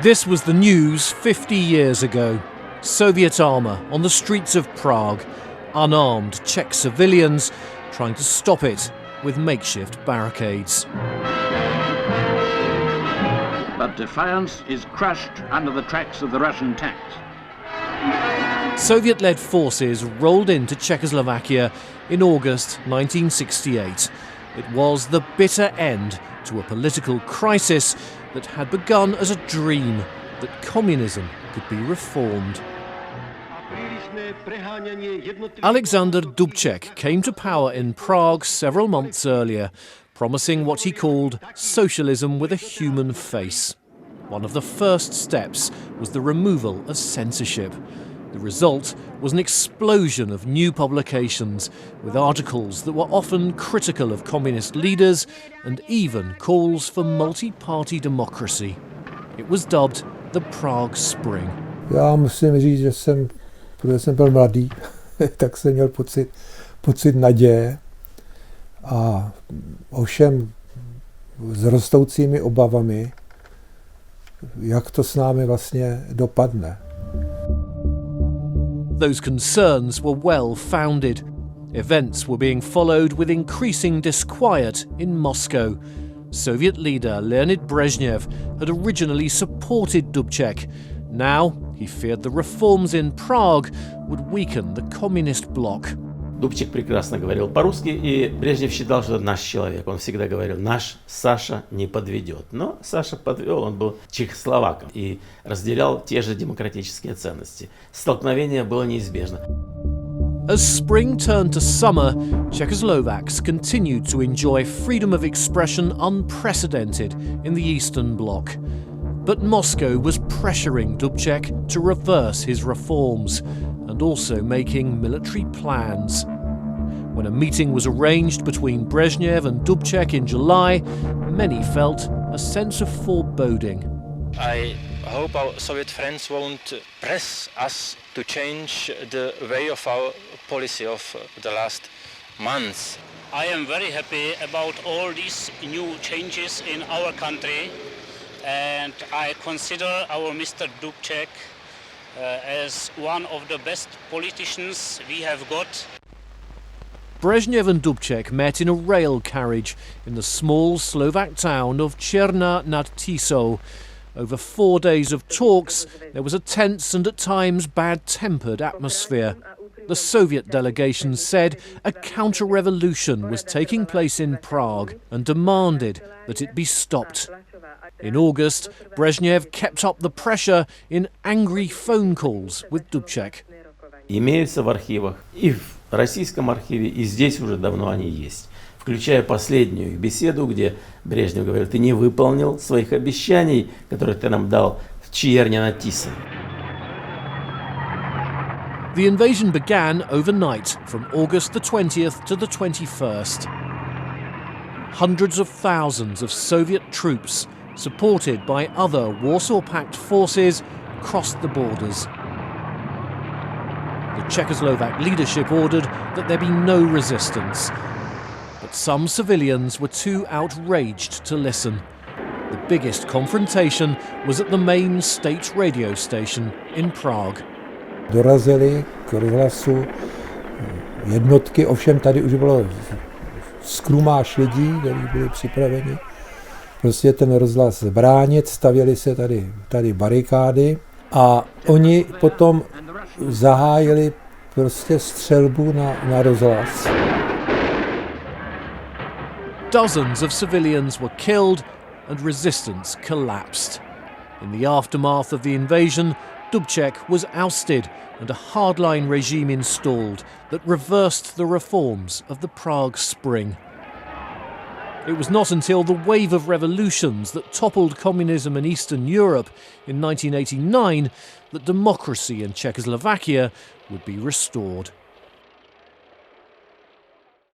This was the news 50 years ago. Soviet armour on the streets of Prague, unarmed Czech civilians trying to stop it with makeshift barricades. But defiance is crushed under the tracks of the Russian tanks. Soviet-led forces rolled into Czechoslovakia in August 1968. It was the bitter end to a political crisis that had begun as a dream that communism could be reformed. Alexander Dubcek came to power in Prague several months earlier, promising what he called socialism with a human face. One of the first steps was the removal of censorship. The result was an explosion of new publications, with articles that were often critical of communist leaders and even calls for multi-party democracy. It was dubbed the Prague Spring. Já musím říct, že protože jsem byl mladý, tak jsem měl pocit naděje a ovšem s rostoucími obavami, jak to s námi vlastně dopadne. Those concerns were well founded. Events were being followed with increasing disquiet in Moscow. Soviet leader Leonid Brezhnev had originally supported Dubcek. Now he feared the reforms in Prague would weaken the communist bloc. Дубчик прекрасно говорил по-русски, и Брежнев считал, что это наш человек. Он всегда говорил, наш Саша не подведет. Но Саша подвел, он был чехословаком и разделял те же демократические ценности. Столкновение было неизбежно. As spring turned to summer, Czechoslovaks continued to enjoy freedom of expression unprecedented in the Eastern Bloc. But Moscow was pressuring Dubcek to reverse his reforms and also making military plans. When a meeting was arranged between Brezhnev and Dubcek in July, many felt a sense of foreboding. I hope our Soviet friends won't press us to change the way of our policy of the last months. I am very happy about all these new changes in our country, and I consider our Mr. Dubcek as one of the best politicians we have got. Brezhnev and Dubcek met in a rail carriage in the small Slovak town of Cierna nad Tisou. Over 4 days of talks, there was a tense and at times bad-tempered atmosphere. The Soviet delegation said a counter-revolution was taking place in Prague and demanded that it be stopped. In August, Brezhnev kept up the pressure in angry phone calls with Dubcek. Имеются в архивах, и в российском архиве, и здесь уже давно они есть. Включая последнюю беседу, где Брежнев говорил, ты не выполнил своих обещаний, которые ты нам дал в Ciernie nad Tisou. The invasion began overnight from August the 20th to the 21st. Hundreds of thousands of Soviet troops, supported by other Warsaw Pact forces, crossed the borders. The Czechoslovak leadership ordered that there be no resistance. But some civilians were too outraged to listen. The biggest confrontation was at the main state radio station in Prague. Dorazili k rozhlasu jednotky, ovšem tady už bylo skrumáš lidí, kteří byli připraveni. Prostě ten rozhlas bránit, stavěly se tady barikády a oni potom zahájili prostě střelbu na rozhlas. Dozens of civilians were killed and resistance collapsed. In the aftermath of the invasion, Dubcek was ousted and a hardline regime installed that reversed the reforms of the Prague Spring. It was not until the wave of revolutions that toppled communism in Eastern Europe in 1989 that democracy in Czechoslovakia would be restored.